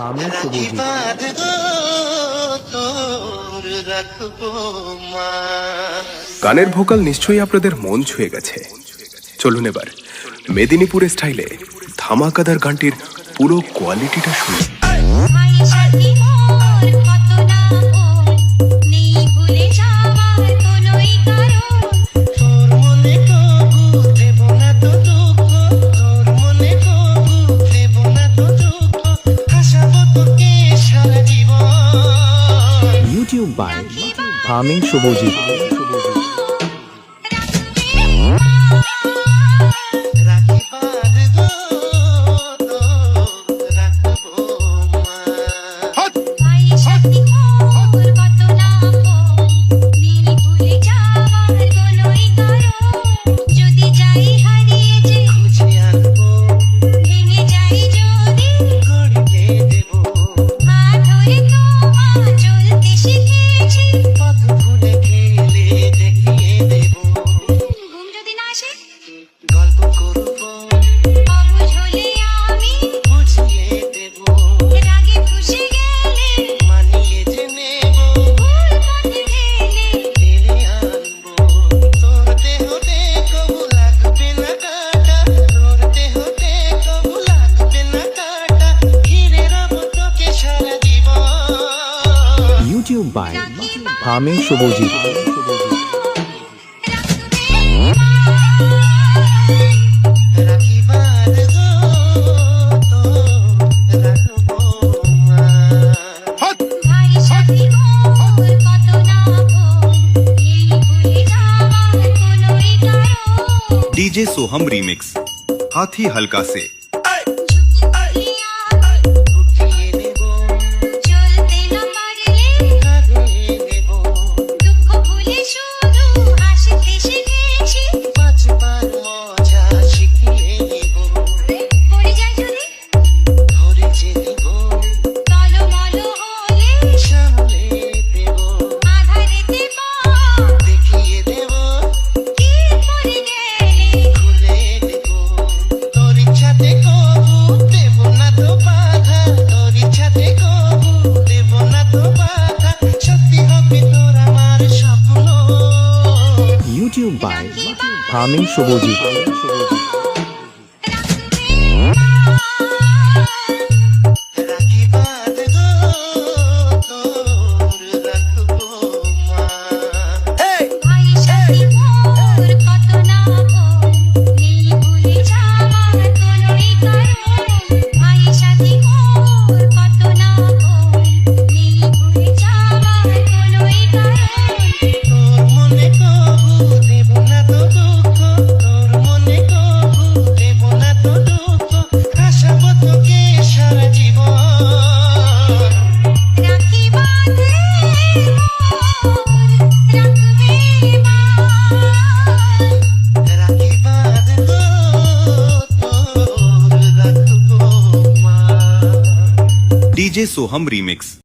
আমি শুভজিৎ। গানের ভোকাল নিশ্চয়ই আপনাদের মন ছুঁয়ে গেছে। চলুন এবার মেদিনীপুরের স্টাইলে ধামাকাদার গানটির পুরো কোয়ালিটিটা শুনি। ইউটিউব বাই আমি শুভজিৎ। ইউটিউব বাই আমি শুভজিৎ। डीजे सोहम रीमिक्स हाथी हल्का से। ইউটিউব বাই আমি শুভজিৎ। डीजे सोहम रीमिक्स